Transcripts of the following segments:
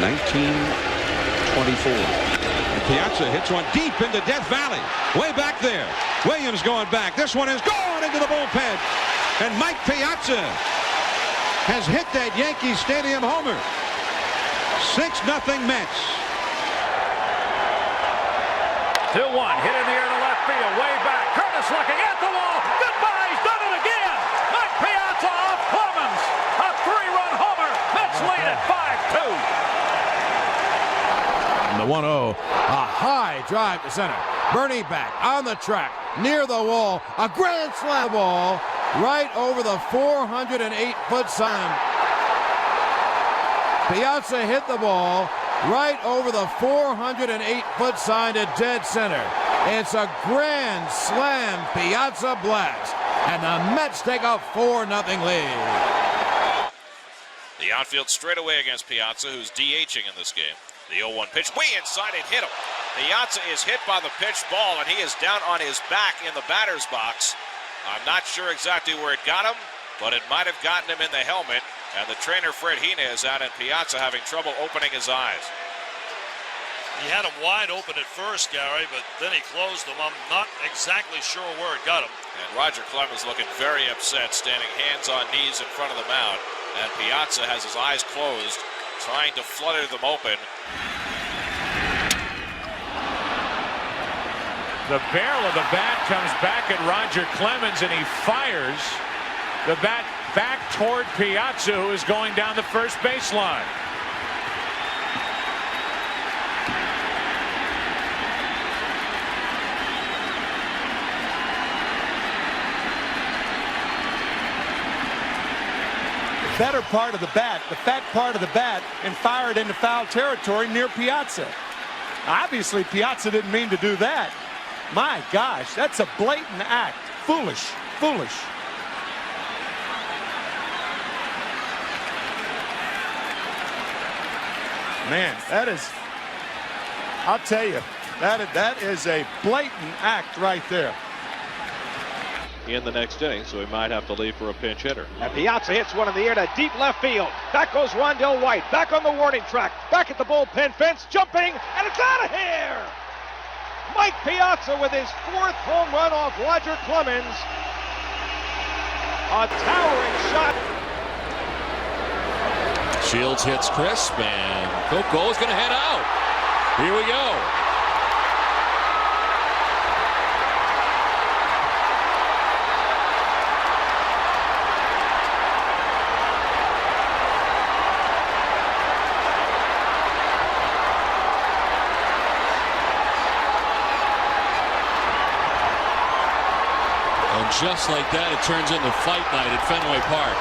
1924. And Piazza hits one deep into Death Valley. Way back there. Williams going back. This one is gone into the bullpen. And Mike Piazza has hit that Yankee Stadium homer. 6-0 Mets. 2-1. Hit in the air to left field. Way back. Curtis looking at the wall. Goodbye. He's done it again. Mike Piazza off Clemens. A 3-run homer. Mets lead at 5-2. And the 1-0. A high drive to center. Bernie back on the track. Near the wall. A grand slam ball. Right over the 408-foot sign. Piazza hit the ball right over the 408-foot sign to dead center. It's a grand slam Piazza blast, and the Mets take a 4-0 lead. The outfield straight away against Piazza, who's DHing in this game. The 0-1 pitch way inside, it hit him. Piazza is hit by the pitch ball, and he is down on his back in the batter's box. I'm not sure exactly where it got him, but it might have gotten him in the helmet. And the trainer, Fred Hina, is out, and Piazza having trouble opening his eyes. He had him wide open at first, Gary, but then he closed them. I'm not exactly sure where it got him. And Roger Clemens looking very upset, standing hands on knees in front of the mound. And Piazza has his eyes closed, trying to flutter them open. The barrel of the bat comes back at Roger Clemens, and he fires the bat back toward Piazza, who is going down the first baseline. The better part of the bat, the fat part of the bat, and fired into foul territory near Piazza. Obviously, Piazza didn't mean to do that. My gosh, that's a blatant act. Foolish, foolish. Man, that is, I'll tell you, that is a blatant act right there. In the next inning, so he might have to leave for a pinch hitter. And Piazza hits one in the air to deep left field. Back goes Wendell White, back on the warning track, back at the bullpen fence, jumping, and it's out of here! Mike Piazza with his 4th home run off Roger Clemens. A towering shot. Shields hits crisp, and Coco is going to head out. Here we go. And just like that, it turns into fight night at Fenway Park.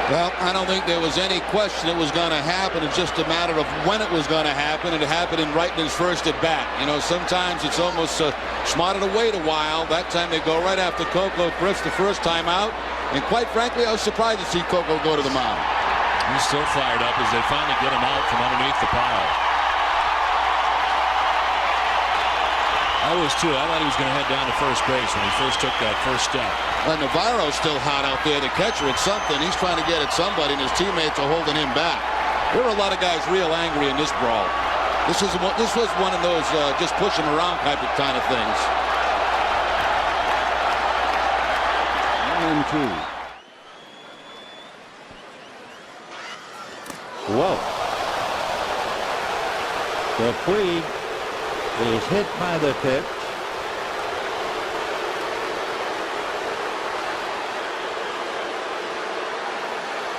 Well, I don't think there was any question it was going to happen. It's just a matter of when it was going to happen. It happened right in his first at bat. You know, sometimes it's almost smart to wait a while. That time they go right after Coco Griff's the first time out. And quite frankly, I was surprised to see Coco go to the mound. He's still fired up as they finally get him out from underneath the pile. I was too. I thought he was going to head down to first base when he first took that first step. Well, Navarro's still hot out there. The catcher at something. He's trying to get at somebody, and his teammates are holding him back. There were a lot of guys real angry in this brawl. This was one of those just push him around type of kind of things. 1-2. Whoa. The Puig is hit by the pitch.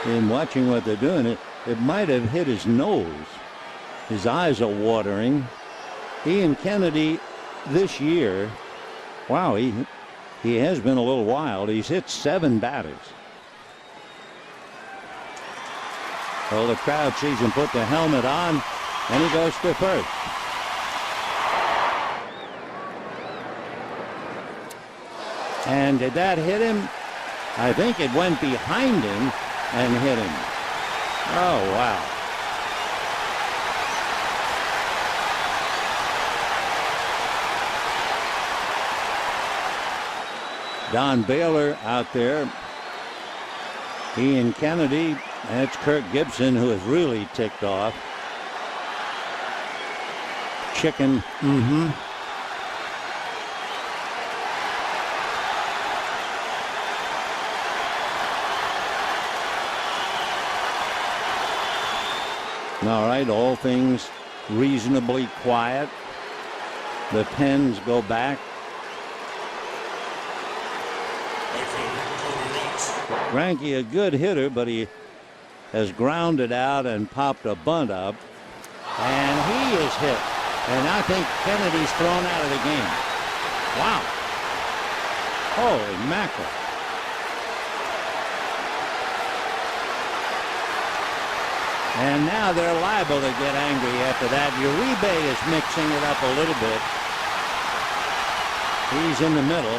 In watching what they're doing, it might have hit his nose. His eyes are watering. Ian Kennedy this year, wow, he has been a little wild. He's hit 7 batters. Well, the crowd sees him put the helmet on, and he goes to first. And did that hit him? I think it went behind him and hit him. Oh, wow. Don Baylor out there. Ian Kennedy. That's Kirk Gibson, who is really ticked off. Chicken. All right, all things reasonably quiet. The pens go back. Greinke, a good hitter, but he has grounded out and popped a bunt up. And he is hit. And I think Kennedy's thrown out of the game. Wow. Holy mackerel. And now they're liable to get angry after that. Uribe is mixing it up a little bit. He's in the middle.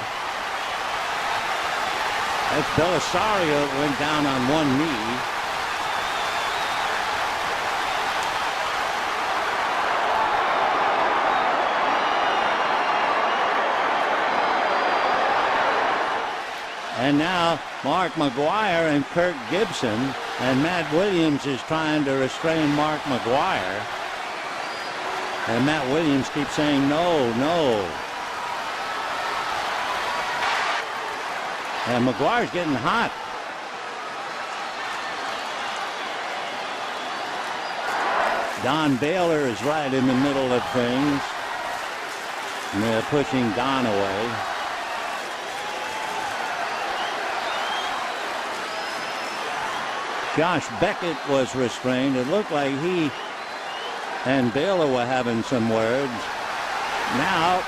That's Belisario that went down on one knee. And now Mark McGwire and Kirk Gibson, and Matt Williams is trying to restrain Mark McGwire. And Matt Williams keeps saying no, no. And McGuire's getting hot. Don Baylor is right in the middle of things. And they're pushing Don away. Josh Beckett was restrained. It looked like he and Baylor were having some words. Now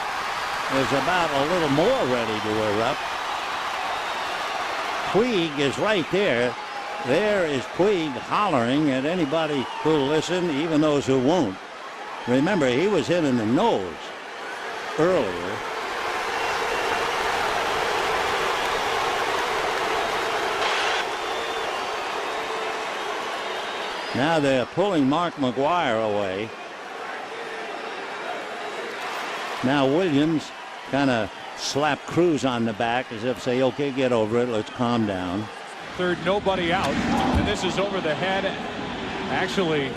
is about a little more ready to erupt. Puig is right there. There is Puig hollering at anybody who'll listen, even those who won't. Remember, he was hit in the nose earlier. Now they're pulling Mark McGwire away. Now Williams kind of slapped Cruz on the back as if say, okay, get over it, let's calm down. Third, nobody out, and this is over the head. Actually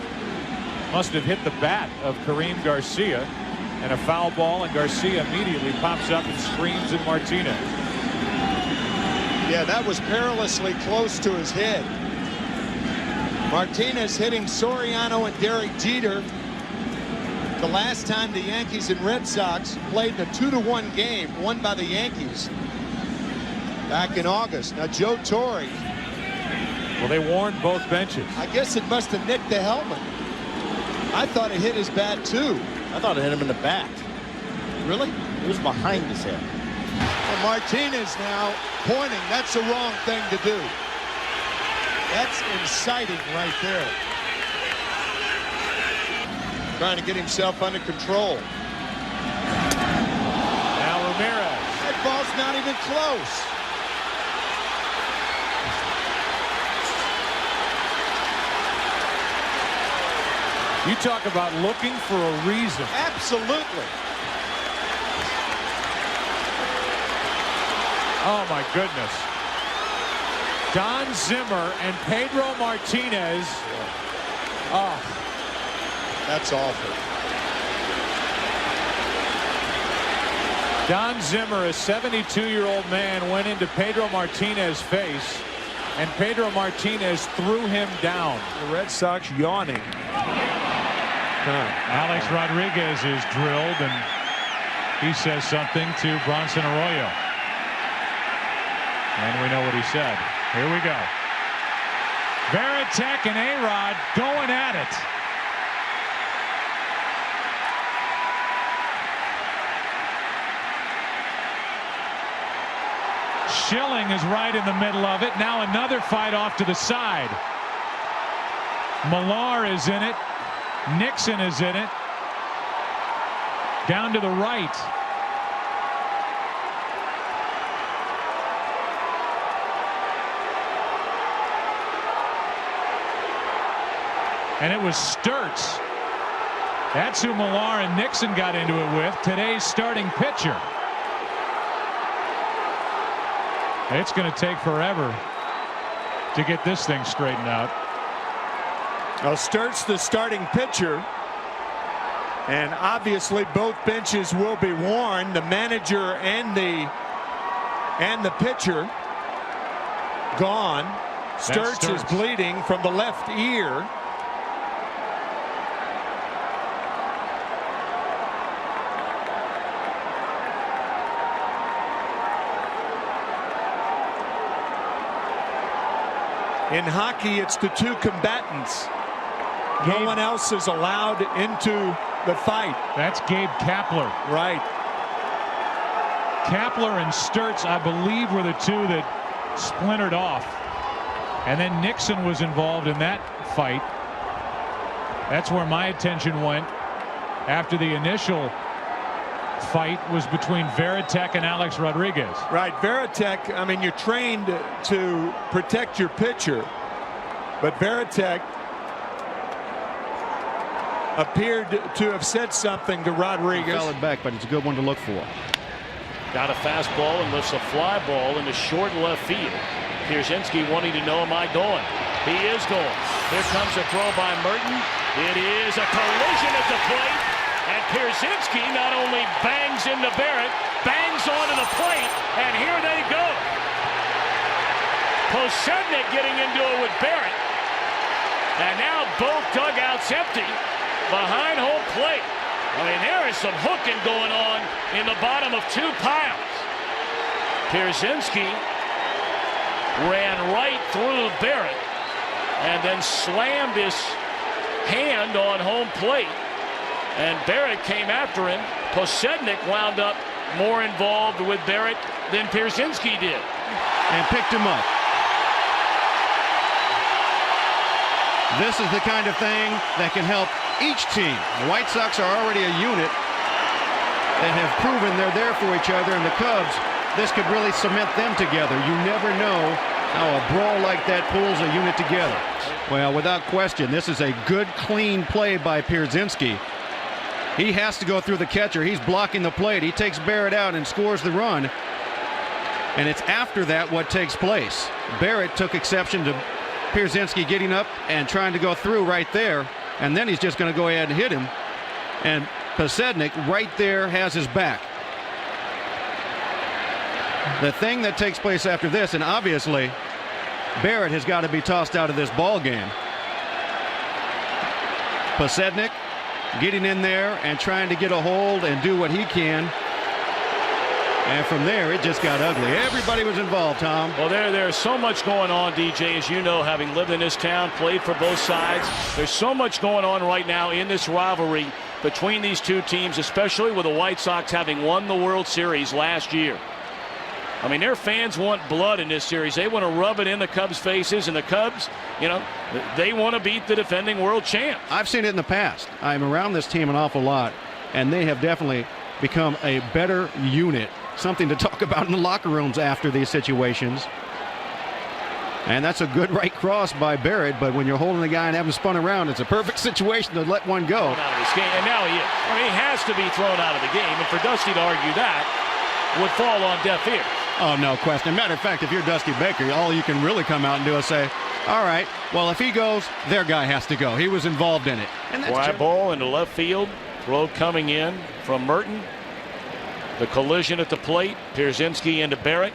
must have hit the bat of Kareem Garcia, and a foul ball, and Garcia immediately pops up and screams at Martinez. Yeah, that was perilously close to his head. Martinez hitting Soriano and Derek Jeter. The last time the Yankees and Red Sox played a 2-1 game won by the Yankees back in August. Now Joe Torre. Well, they warned both benches. I guess it must have nicked the helmet. I thought it hit his bat too. I thought it hit him in the back. Really? It was behind his head. Well, Martinez now pointing. That's the wrong thing to do. That's inciting right there. Trying to get himself under control. Now Ramirez. That ball's not even close. You talk about looking for a reason. Absolutely. Oh my goodness. Don Zimmer and Pedro Martinez. Oh. That's awful. Don Zimmer, a 72-year-old man, went into Pedro Martinez's face, and Pedro Martinez threw him down. The Red Sox yawning. Alex Rodriguez is drilled, and he says something to Bronson Arroyo. And we know what he said. Here we go. Varitek and A-Rod going at it. Schilling is right in the middle of it. Now another fight off to the side. Millar is in it. Nixon is in it. Down to the right. And it was Sturtz. That's who Millar and Nixon got into it with. Today's starting pitcher. It's going to take forever to get this thing straightened out. Well, Sturtz, the starting pitcher. And obviously both benches will be worn. The manager and the pitcher gone. Sturtz is bleeding from the left ear. In hockey, it's the two combatants. No one else is allowed into the fight. That's Gabe Kapler. Right. Kapler and Sturtz, I believe, were the two that splintered off. And then Nixon was involved in that fight. That's where my attention went after the initial fight was between Varitek and Alex Rodriguez. Right. Varitek, I mean, you're trained to protect your pitcher, but Varitek appeared to have said something to Rodriguez. He fell it back, but it's a good one to look for. Got a fastball and lifts a fly ball into short left field. Pierzynski wanting to know, am I going? He is going. Here comes a throw by Merton. It is a collision at the plate. And Pierzynski not only bangs into Barrett, bangs onto the plate, and here they go. Posednik getting into it with Barrett. And now both dugouts empty behind home plate. I mean, there is some hooking going on in the bottom of two piles. Pierzynski ran right through Barrett and then slammed his hand on home plate. And Barrett came after him. Posednik wound up more involved with Barrett than Pierzynski did. And picked him up. This is the kind of thing that can help each team. The White Sox are already a unit that have proven they're there for each other, and the Cubs, this could really cement them together. You never know how a brawl like that pulls a unit together. Well, without question, this is a good, clean play by Pierzynski. He has to go through the catcher. He's blocking the plate. He takes Barrett out and scores the run. And it's after that what takes place. Barrett took exception to Pierzynski getting up and trying to go through right there. And then he's just going to go ahead and hit him. And Posednik right there has his back. The thing that takes place after this, and obviously Barrett has got to be tossed out of this ball game. Posednik getting in there and trying to get a hold and do what he can. And from there, it just got ugly. Everybody was involved, Tom. Well, there's so much going on, DJ, as you know, having lived in this town, played for both sides. There's so much going on right now in this rivalry between these two teams, especially with the White Sox having won the World Series last year. I mean, their fans want blood in this series. They want to rub it in the Cubs' faces, and the Cubs, you know, they want to beat the defending world champ. I've seen it in the past. I'm around this team an awful lot, and they have definitely become a better unit. Something to talk about in the locker rooms after these situations. And that's a good right cross by Barrett, but when you're holding the guy and haven't spun around, it's a perfect situation to let one go. Out of this game, and now he is. I mean, he has to be thrown out of the game, and for Dusty to argue that would fall on deaf ears. Oh, no question. Matter of fact, if you're Dusty Baker, all you can really come out and do is say, all right, well, if he goes, their guy has to go. He was involved in it. And that's fly ball into left field. Throw coming in from Merton. The collision at the plate. Pierzynski into Barrett.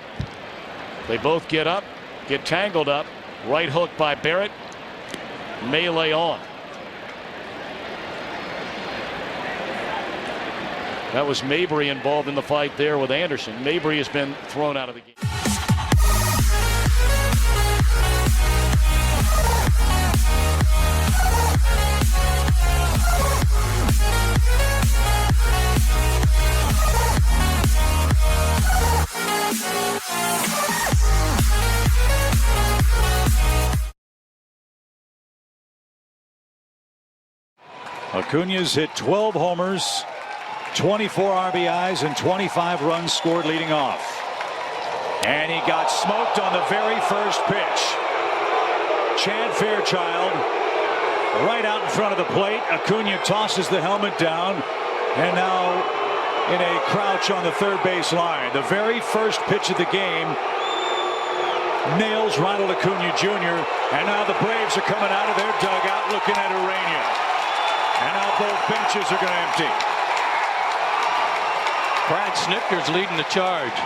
They both get up, get tangled up. Right hook by Barrett. Melee on. That was Mabry involved in the fight there with Anderson. Mabry has been thrown out of the game. Acuna's hit 12 homers, 24 RBIs, and 25 runs scored leading off. And he got smoked on the very first pitch. Chad Fairchild right out in front of the plate. Acuna tosses the helmet down, and now in a crouch on the third base line. The very first pitch of the game nails Ronald Acuna Jr. And now the Braves are coming out of their dugout looking at Urania. And now both benches are going to empty. Brad Snitker's leading the charge.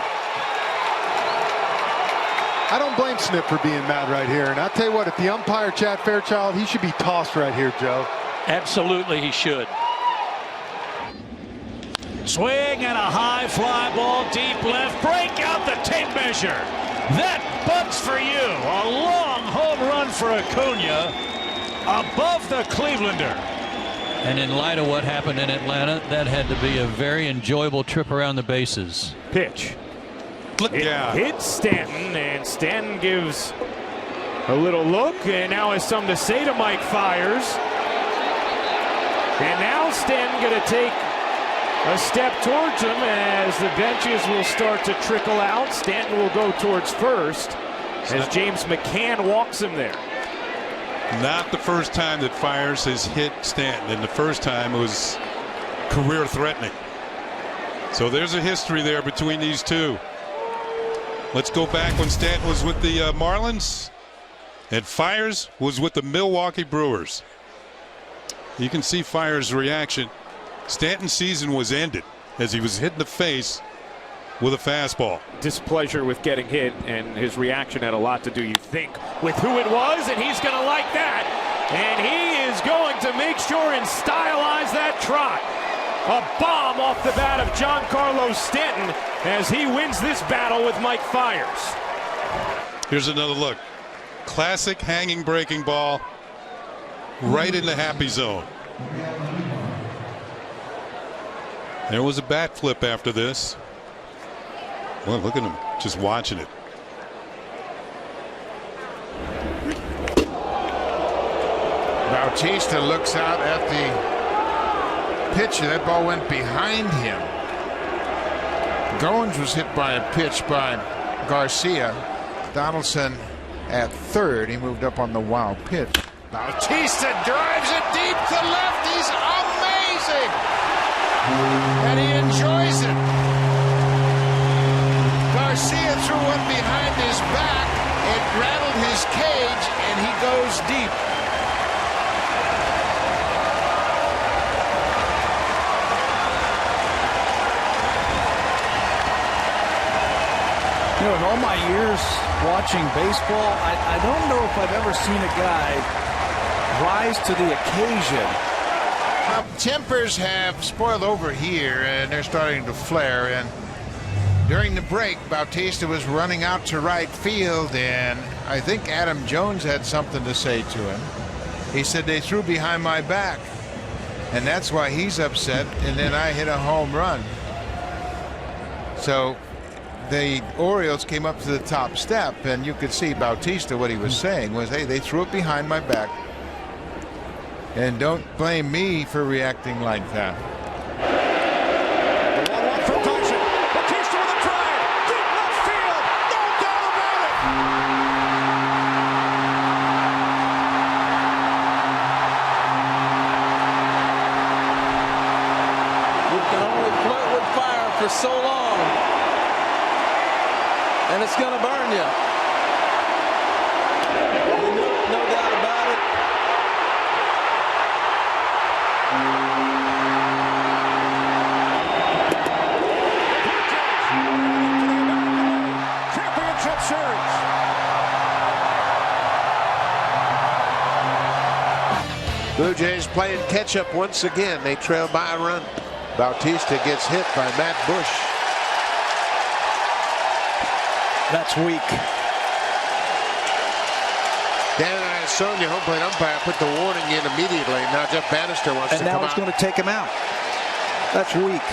I don't blame Snip for being mad right here. And I'll tell you what, if the umpire, Chad Fairchild, he should be tossed right here, Joe. Absolutely, he should. Swing and a high fly ball deep left. Break out the tape measure. That bugs for you. A long home run for Acuna above the Clevelander. And in light of what happened in Atlanta, that had to be a very enjoyable trip around the bases. Pitch. It hits Stanton, and Stanton gives a little look, and now has something to say to Mike Fiers. And now Stanton going to take a step towards him as the benches will start to trickle out. Stanton will go towards first as James McCann walks him there. Not the first time that Fiers has hit Stanton, and the first time it was career threatening. So there's a history there between these two. Let's go back when Stanton was with the Marlins and Fiers was with the Milwaukee Brewers. You can see Fiers' reaction. Stanton's season was ended as he was hit in the face with a fastball. Displeasure with getting hit, and his reaction had a lot to do, you think, with who it was, and he's going to like that. And he is going to make sure and stylize that trot. A bomb off the bat of Giancarlo Stanton as he wins this battle with Mike Fiers. Here's another look. Classic hanging breaking ball right in the happy zone. There was a bat flip after this. Well, look at him just watching it. Bautista looks out at the pitch, and that ball went behind him. Goins was hit by a pitch by Garcia. Donaldson at third. He moved up on the wild pitch. Bautista drives it deep to left. He's amazing. And he enjoys it. Garcia threw one behind his back. It rattled his cage, and he goes deep. You know, in all my years watching baseball, I don't know if I've ever seen a guy rise to the occasion. Tempers have spoiled over here, and they're starting to flare. And during the break, Bautista was running out to right field, and I think Adam Jones had something to say to him. He said, they threw behind my back, and that's why he's upset, and then I hit a home run. So the Orioles came up to the top step, and you could see Bautista, what he was saying was, hey, they threw it behind my back, and don't blame me for reacting like that. From Tyson. Bautista with a drive. Deep left field. No doubt about it. You can only flirt with fire for so long, and it's going to burn you. No doubt about it. Championship Series. Blue Jays playing catch-up once again. They trail by a run. Bautista gets hit by Matt Bush. That's weak. Dan Sonia, home plate umpire, put the warning in immediately. Now Jeff Bannister wants to come out. And now it's going to take him out. That's weak.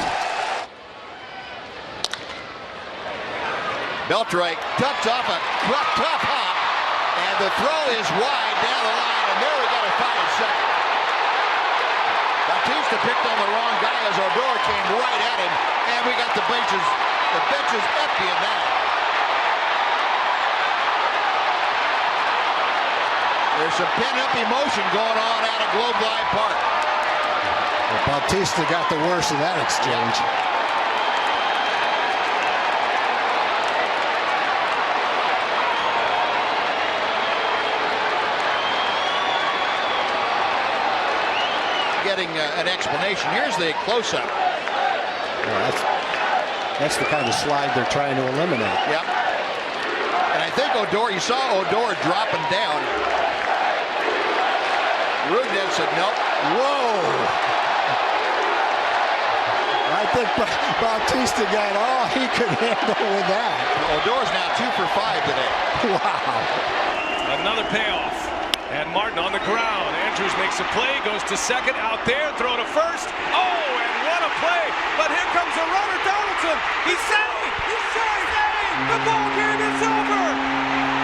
Beltré ducked off a tough hop, and the throw is wide down the line, and there we got a final second. Bautista picked on the wrong guy as Odor came right at him, and we got the bench is empty in that. There's some pent-up emotion going on out of Globe Life Park. Well, Bautista got the worst of that exchange. Getting an explanation. Here's the close-up. Well, that's the kind of slide they're trying to eliminate. Yep. And I think Odor, you saw Odor dropping down. Rudnev said, nope. Whoa! I think Bautista got all he could handle with that. Odor's now 2 for 5 today. Wow. Another payoff. And Martin on the ground. Andrews makes a play, goes to second, out there, throw to first. Oh, and what a play. But here comes a runner, Donaldson. He's saved. He's saved. The ball game is over.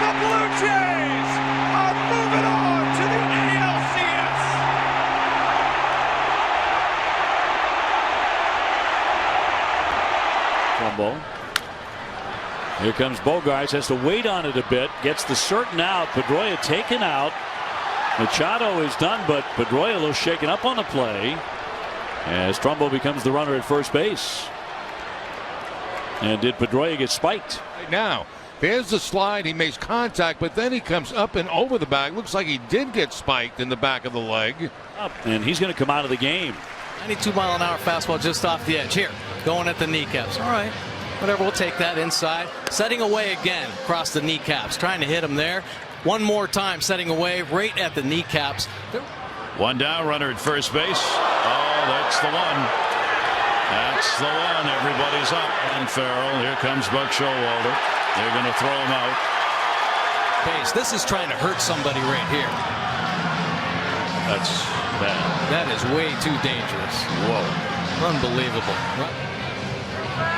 The Blue Jays are moving on to the ALCS. Fumble. Here comes Bogaerts, has to wait on it a bit, gets the certain out. Pedroia taken out. Machado is done, but Pedroia a little shaken up on the play as Trumbo becomes the runner at first base. And did Pedroia get spiked? Right now, there's the slide. He makes contact, but then he comes up and over the bag. Looks like he did get spiked in the back of the leg. Up, and he's going to come out of the game. 92-mile-an-hour fastball just off the edge. Here, going at the kneecaps. All right, whatever, we'll take that inside. Setting away again across the kneecaps. Trying to hit him there. One more time, setting away right at the kneecaps. One down, runner at first base. Oh, that's the one. That's the one. Everybody's up. And Farrell. Here comes Buck Showalter. They're going to throw him out. Base. This is trying to hurt somebody right here. That's bad. That is way too dangerous. Whoa. Unbelievable.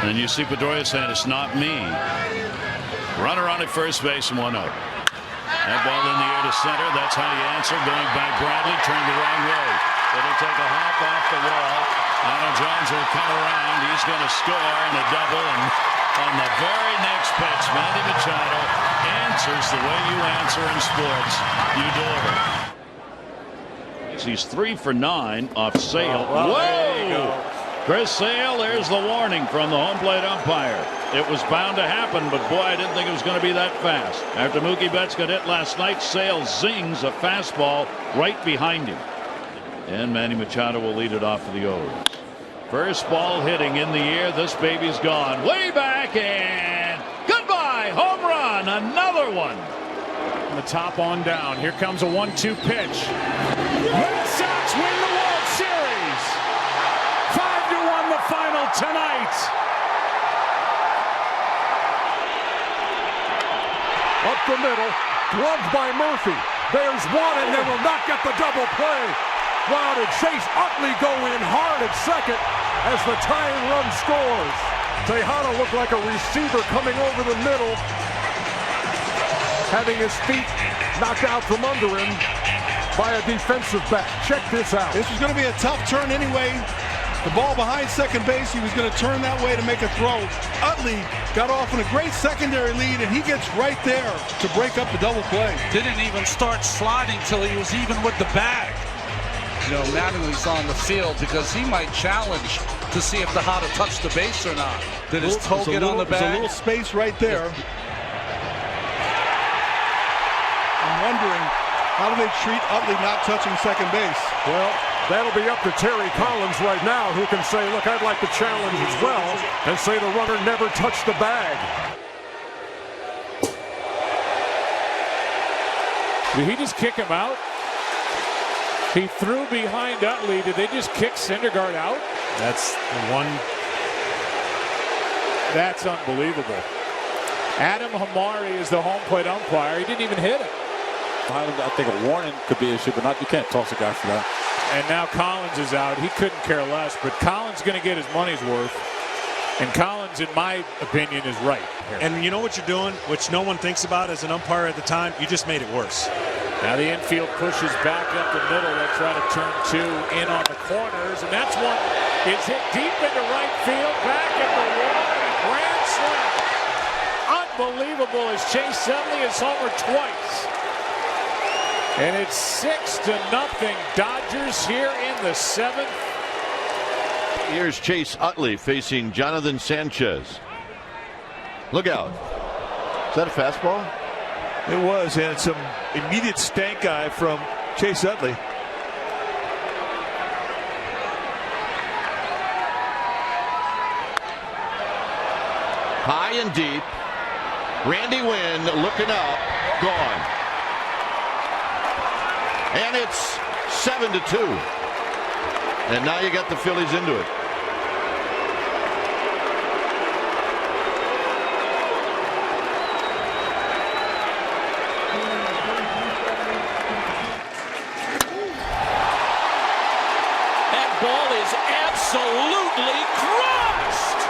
And you see Pedroia saying, it's not me. Runner on at first base and one out. That ball in the air to center. That's how you answer. Going back, Bradley turned the wrong way. It'll take a hop off the wall. Arnold Jones will come around. He's going to score in a double. And on the very next pitch, Manny Machado answers the way you answer in sports. You deliver. He's 3 for 9 off Sale. Well, whoa! there you go. Chris Sale, there's the warning from the home plate umpire. It was bound to happen, but boy, I didn't think it was going to be that fast. After Mookie Betts got hit last night, Sale zings a fastball right behind him. And Manny Machado will lead it off for the O's. First ball hitting in the air. This baby's gone way back, and goodbye, home run, another one. From the top on down. Here comes a 1-2 pitch. Red Sox win the World Series. 5-1 the final tonight. Up the middle, gloved by Murphy. There's one, and they will not get the double play. Wow, did Chase Utley go in hard at second as the tying run scores. Tejada looked like a receiver coming over the middle, having his feet knocked out from under him by a defensive back. Check this out. This was going to be a tough turn anyway. The ball behind second base, he was going to turn that way to make a throw. Utley got off on a great secondary lead, and he gets right there to break up the double play. Didn't even start sliding till he was even with the bag. You know, Mattingly's on the field because he might challenge to see if Tejada touched the base or not. Did his toe get on the bag? There's a little space right there. I'm wondering, how do they treat Utley not touching second base? Well, that'll be up to Terry Collins right now, who can say, look, I'd like to challenge as well, and say the runner never touched the bag. Did he just kick him out? He threw behind Utley. Did they just kick Syndergaard out? That's one. That's unbelievable. Adam Hamari is the home plate umpire. He didn't even hit it. I think a warning could be issued, but you can't toss a guy for that. And now Collins is out. He couldn't care less, but Collins going to get his money's worth. And Collins, in my opinion, is right here. And you know what you're doing, which no one thinks about as an umpire at the time? You just made it worse. Now the infield pushes back up the middle. They try to turn two in on the corners, and that's one. It's hit deep into right field, back at the wall, grand slam. Unbelievable as Chase Utley has homered twice. And it's 6-0 Dodgers here in the 7th. Here's Chase Utley facing Jonathan Sanchez. Look out. Is that a fastball? It was, and some immediate stank eye from Chase Utley. High and deep. Randy Wynn looking up, gone. And it's 7-2. And now you got the Phillies into it. Ball is absolutely crushed.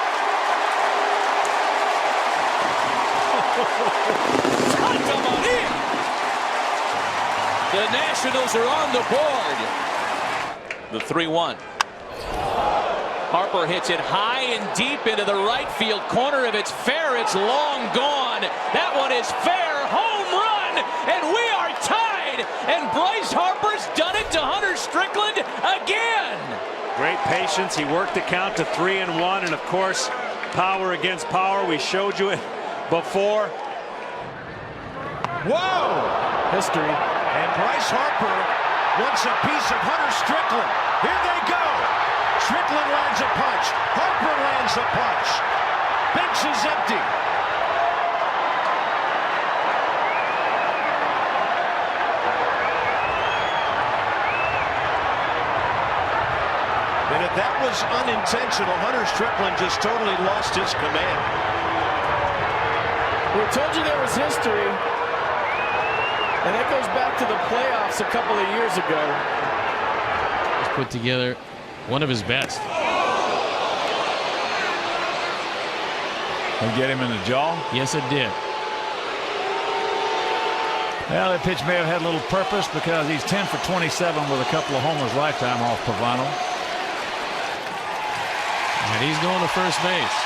The Nationals are on the board. The 3-1. Harper hits it high and deep into the right field corner. If it's fair, it's long gone. That one is fair. Home run, and we are tied. And Bryce Harper's done it to Hunter Strickland again. Great patience. He worked the count to 3-1, and of course, power against power. We showed you it before. Whoa! History. And Bryce Harper wants a piece of Hunter Strickland. Here they go. Strickland lands a punch. Harper lands a punch. Bench is empty. And if that was unintentional, Hunter Strickland just totally lost his command. We told you there was history. And that goes back to the playoffs a couple of years ago. He's put together one of his best. And get him in the jaw? Yes, it did. Well, that pitch may have had a little purpose because he's 10 for 27 with a couple of homers lifetime off Pavano. And he's going to first base.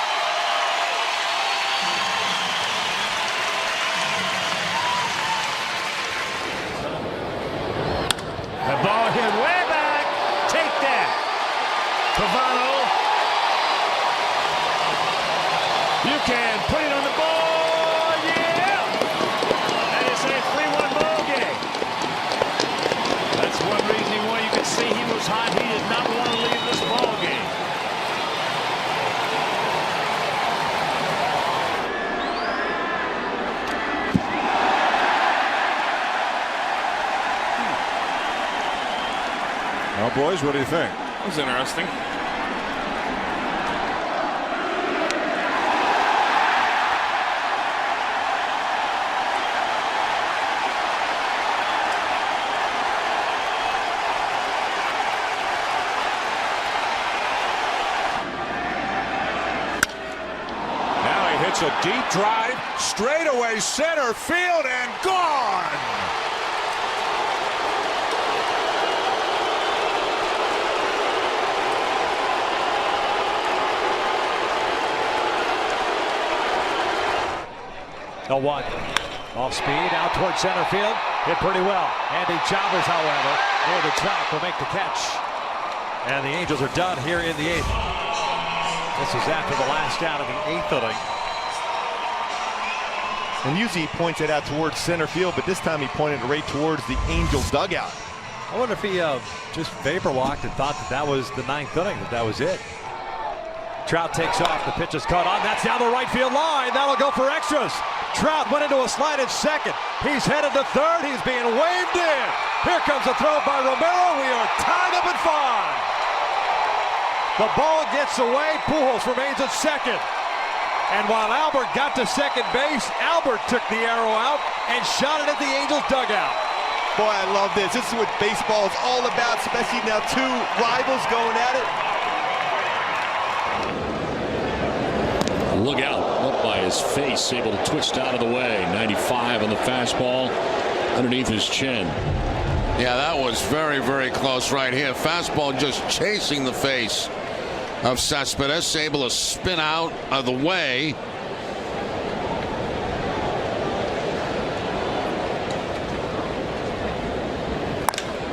The ball hit way back. Take that. Pavano. You can put it on the ball. Yeah. That is a 3-1 ball game. That's one reason why you can see he was hot. He did not want to leave this ball game. Well, boys, what do you think? That was interesting. Now he hits a deep drive, straightaway center field, and gone. The 1 off speed out towards center field, hit pretty well. Andy Chavez, however, near the track will make the catch, and the Angels are done here in the 8th. This is after the last out of the 8th inning. And usually he points it out towards center field, but this time he pointed it right towards the Angels dugout. I wonder if he just vapor walked and thought that was the 9th inning, that was it. Trout takes off, the pitch is caught on, that's down the right field line, that'll go for extras. Trout went into a slide at second. He's headed to third. He's being waved in. Here comes a throw by Romero. We are tied up at 5. The ball gets away. Pujols remains at second. And while Albert got to second base, Albert took the arrow out and shot it at the Angels dugout. Boy, I love this. This is what baseball is all about, especially now two rivals going at it. Look out, up by his face, able to twist out of the way. 95 on the fastball. underneath his chin. Yeah, that was very, very close right here. Fastball just chasing the face of Cespedes, able to spin out of the way.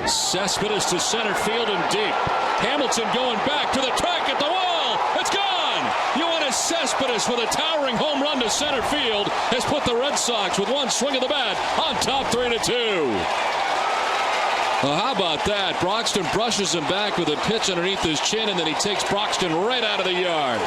Cespedes to center field and deep. Hamilton going back to the track at the wall. It's gone. Yoenis Cespedes with a towering home run to center field has put the Red Sox with one swing of the bat on top 3-2. Well, how about that? Broxton brushes him back with a pitch underneath his chin, and then he takes Broxton right out of the yard.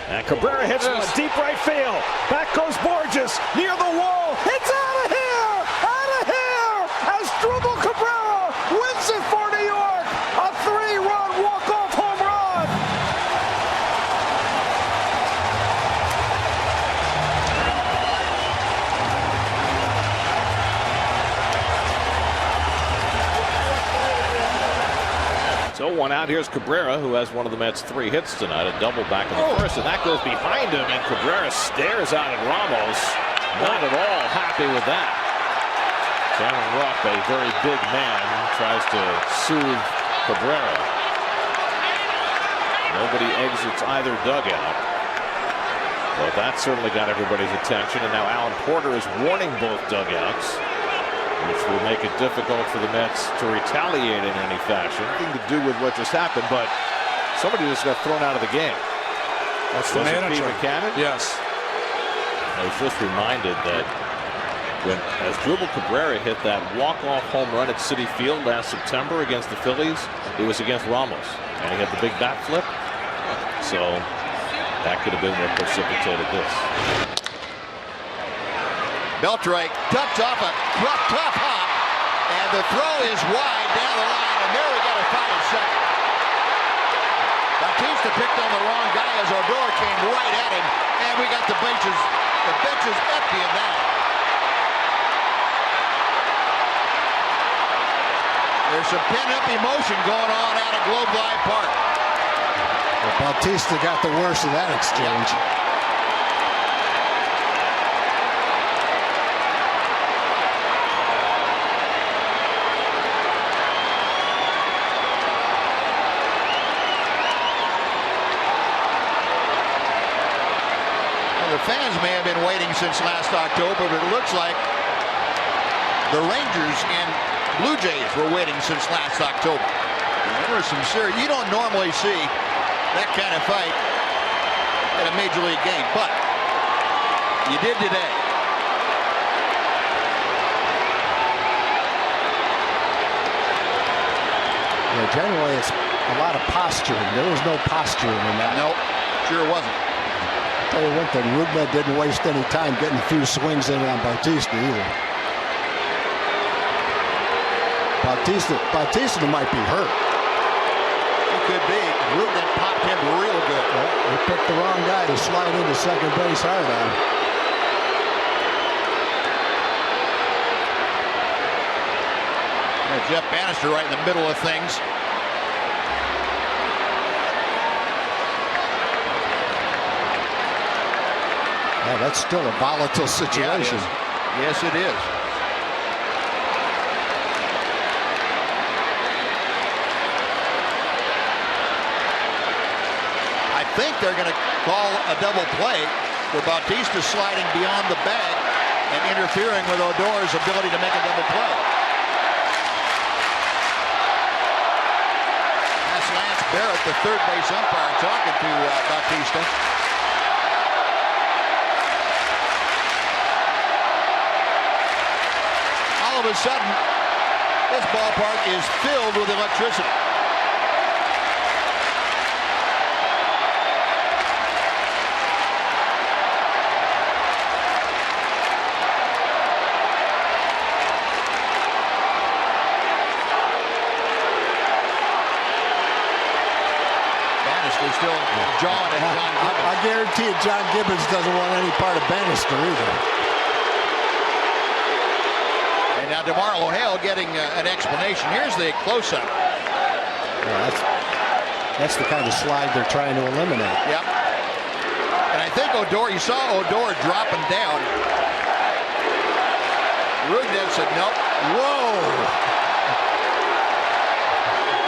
And Cabrera hits one deep right field. Back goes Borges near the wall. It's out of here! Out of here! As Dribble Cabrera wins it for New York. A 3-run walk-off home run. So one out. Here's Cabrera, who has one of the Mets' 3 hits tonight. A double back in the first, and that goes behind him, and Cabrera stares out at Ramos. Not at all happy with that. Cameron Rupp, a very big man, tries to soothe Cabrera. Nobody exits either dugout. But that certainly got everybody's attention, and now Alan Porter is warning both dugouts, which will make it difficult for the Mets to retaliate in any fashion. Nothing to do with what just happened, but somebody just got thrown out of the game. That's the manager. Yes. I was just reminded that when, as Dribble Cabrera hit that walk-off home run at Citi Field last September against the Phillies, it was against Ramos, and he had the big bat flip. So that could have been what precipitated this. Beltre ducks off a tough hop, and the throw is wide down the line, and there we got a tie at second. Bautista picked on the wrong guy as Odor came right at him, and we got the bench is emptying now. There's some pent-up emotion going on out at Globe Life Park. Well, Bautista got the worst of that exchange. The fans may have been waiting since last October, but it looks like the Rangers and Blue Jays were waiting since last October. There was some serious, you don't normally see that kind of fight at a major league game, but you did today. Yeah, generally it's a lot of posturing. There was no posturing in that. No, sure wasn't. I'll tell you one thing, Rubna didn't waste any time getting a few swings in on Bautista either. Bautista might be hurt. He could be. Rubna popped him real good. Well, they picked the wrong guy to slide into second base hard on. Jeff Bannister right in the middle of things. Yeah, that's still a volatile situation. Yeah, yes, it is. I think they're going to call a double play for Bautista sliding beyond the bag and interfering with Odor's ability to make a double play. That's Lance Barrett, the third base umpire, talking to Bautista. All of a sudden, this ballpark is filled with electricity. Bannister still jawing at John Gibbons. I guarantee you John Gibbons doesn't want any part of Bannister either. And now DeMar O'Hale getting an explanation. Here's the close-up. Yeah, that's the kind of slide they're trying to eliminate. Yep. And I think Odor, you saw Odor dropping down. Rugnet said, nope. Whoa!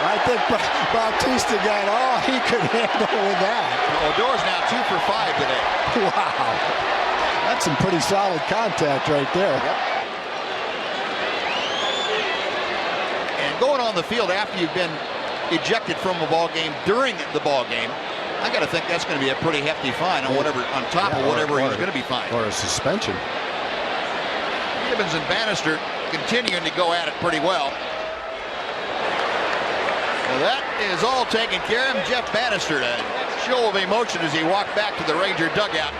I think Bautista got all he could handle with that. Odor's now 2 for 5 today. Wow. That's some pretty solid contact right there. Yep. And going on the field after you've been ejected from a ball game during the ball game, I got to think that's going to be a pretty hefty fine on whatever, on top of whatever he's going to be fined. Or a suspension. Gibbons and Bannister continuing to go at it pretty well. Well, that is all taken care of. Jeff Bannister, a show of emotion as he walked back to the Ranger dugout.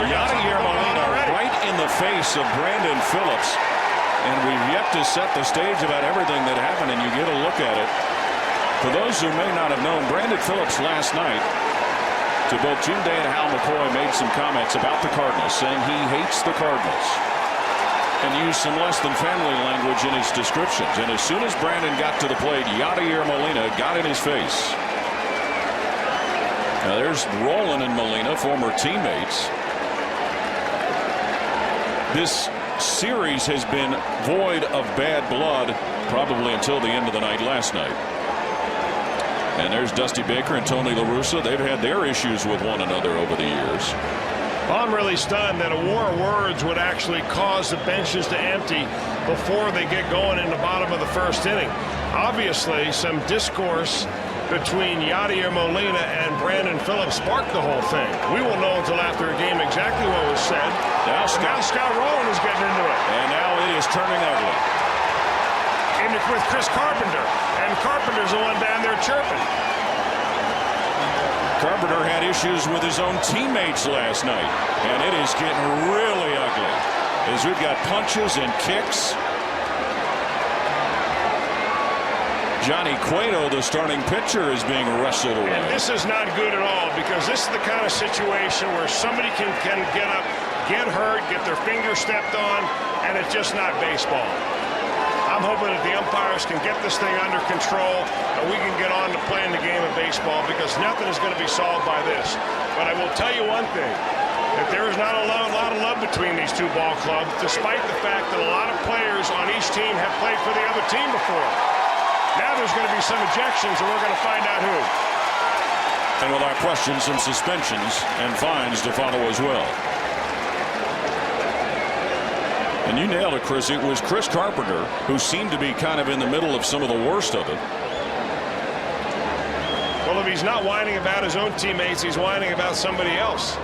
Yadier Molina right in the face of Brandon Phillips. And we've yet to set the stage about everything that happened, and you get a look at it. For those who may not have known, Brandon Phillips last night to both Jim Day and Hal McCoy made some comments about the Cardinals, saying he hates the Cardinals, and used some less than family language in his descriptions. And as soon as Brandon got to the plate, Yadier Molina got in his face. Now there's Roland and Molina, former teammates. This series has been void of bad blood probably until the end of the night last night. And there's Dusty Baker and Tony La Russa. They've had their issues with one another over the years. I'm really stunned that a war of words would actually cause the benches to empty before they get going in the bottom of the first inning. Obviously, some discourse between Yadier Molina and Brandon Phillips sparked the whole thing. We won't know until after a game exactly what was said. Now Scott Rowland is getting into it. And now it is turning ugly. With Chris Carpenter, and Carpenter's the one down there chirping. Carpenter had issues with his own teammates last night, and it is getting really ugly as we've got punches and kicks. Johnny Cueto, the starting pitcher, is being wrestled away. And this is not good at all, because this is the kind of situation where somebody can get up, get hurt, get their finger stepped on, and it's just not baseball. I'm hoping that the umpires can get this thing under control and we can get on to playing the game of baseball, because nothing is going to be solved by this. But I will tell you one thing, that there is not a lot of love between these two ball clubs, despite the fact that a lot of players on each team have played for the other team before. Now there's going to be some ejections, and we're going to find out who. And with our questions, some suspensions and fines to follow as well. And you nailed it, Chris. It was Chris Carpenter who seemed to be kind of in the middle of some of the worst of it. Well, if he's not whining about his own teammates, he's whining about somebody else.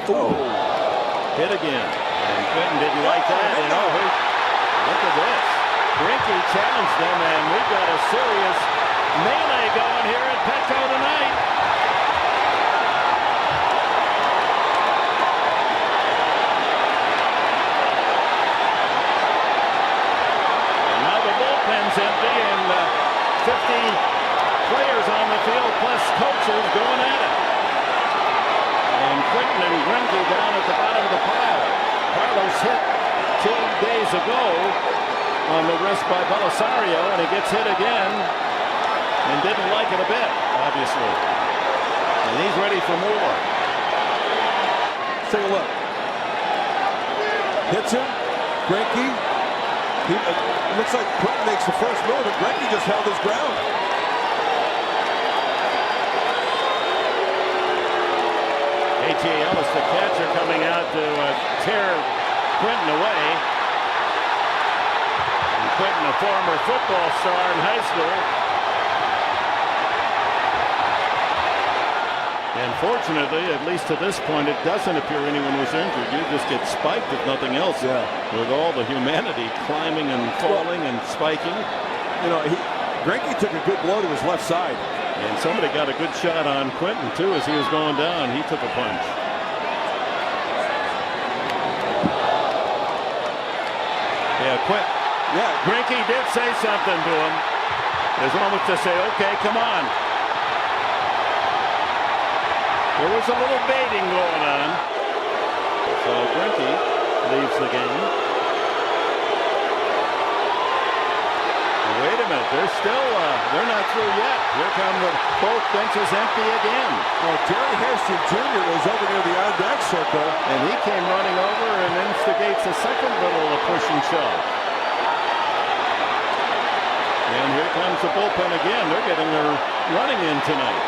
Oh, hit again. And Quentin didn't like that. And look at this. Greinke challenged them, and we've got a serious melee going here at Petco tonight. Empty, and 50 players on the field plus coaches going at it. And Quentin and Greinke down at the bottom of the pile. Carlos hit 2 days ago on the wrist by Belisario, and he gets hit again and didn't like it a bit, obviously. And he's ready for more. Take a look. Hits him. Greinke. Looks like Quentin makes the first move, and Greinke just held his ground. A.J. Ellis, the catcher, coming out to tear Quentin away. And Quentin, a former football star in high school. And fortunately, at least to this point, it doesn't appear anyone was injured. You just get spiked if nothing else. Yeah. With all the humanity climbing and falling and spiking. You know, Greinke took a good blow to his left side. And somebody got a good shot on Quentin, too, as he was going down. He took a punch. Yeah, Greinke did say something to him. There's almost to say, okay, come on. There was a little baiting going on. So Greinke leaves the game. And wait a minute. They're not through yet. Here come both benches empty again. Well, Jerry Hairston Jr. was over near the on-deck circle, and he came running over and instigates a second little push and shove. And here comes the bullpen again. They're getting their running in tonight.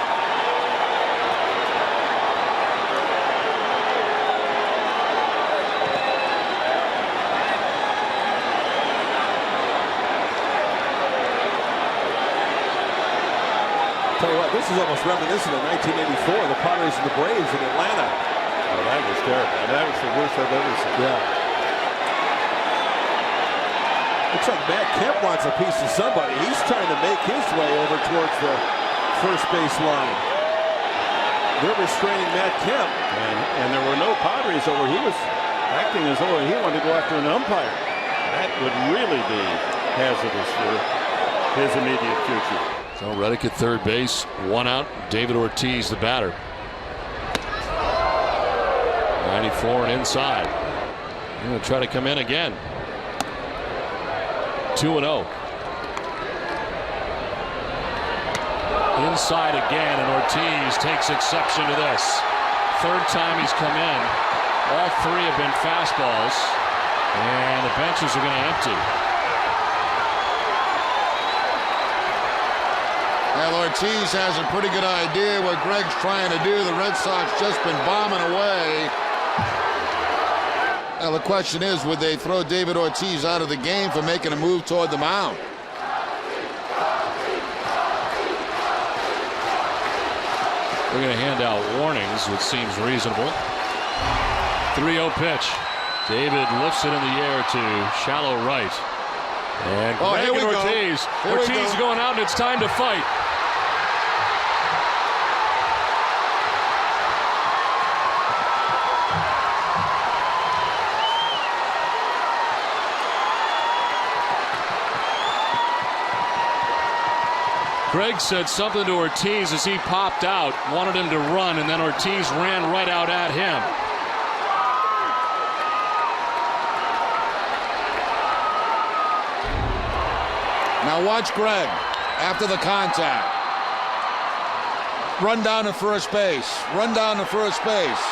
Tell you what, this is almost reminiscent of 1984, the Padres and the Braves in Atlanta. Oh, that was terrible. That was the worst I've ever seen. Yeah. Looks like Matt Kemp wants a piece of somebody. He's trying to make his way over towards the first base line. They're restraining Matt Kemp. And there were no Padres over. He was acting as though he wanted to go after an umpire. That would really be hazardous for his immediate future. So Reddick at third base, one out. David Ortiz, the batter. 94 and inside. He's going to try to come in again. 2-0. Inside again, and Ortiz takes exception to this. Third time he's come in. All three have been fastballs, and the benches are going to empty. Well, Ortiz has a pretty good idea what Gregg's trying to do. The Red Sox just been bombing away. Well, the question is, would they throw David Ortiz out of the game for making a move toward the mound? We're going to hand out warnings, which seems reasonable. 3-0 pitch. David lifts it in the air to shallow right. And Gregg and Ortiz. Ortiz going out, and it's time to fight. Gregg said something to Ortiz as he popped out, wanted him to run, and then Ortiz ran right out at him. Now watch Gregg after the contact. Run down to first base. Run down to first base.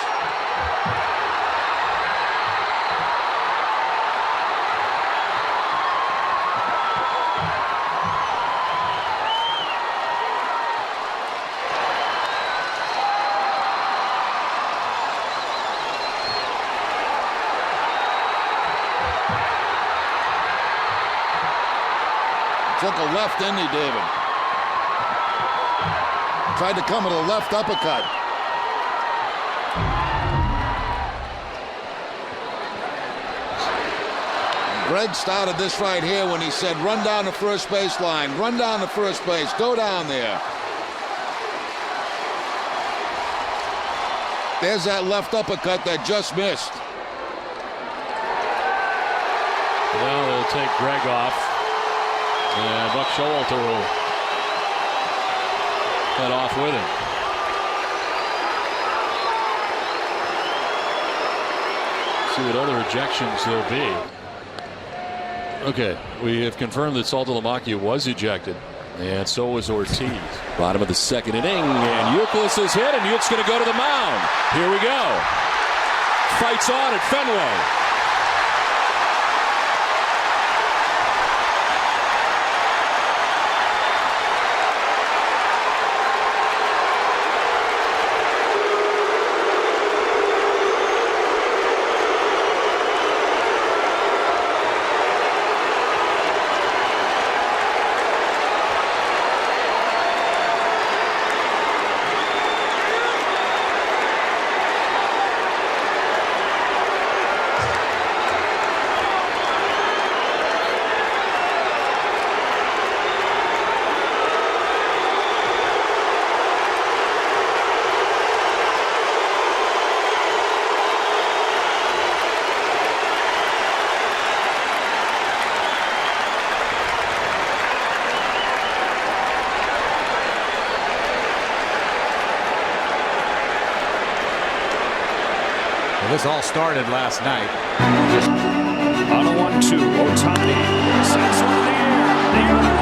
Took a left, didn't he, David? Tried to come with a left uppercut. Gregg started this right here when he said, run down the first base line, run down the first base, go down there. There's that left uppercut that just missed. Well, they'll take Gregg off. And Buck Showalter will head off with him. See what other ejections there'll be. Okay, we have confirmed that Saltalamacchia was ejected, and so was Ortiz. Bottom of the second inning, and Youkilis is hit, and Utes going to go to the mound. Here we go. Fights on at Fenway. This all started last night. On a 1-2, Ohtani sends one in the air. The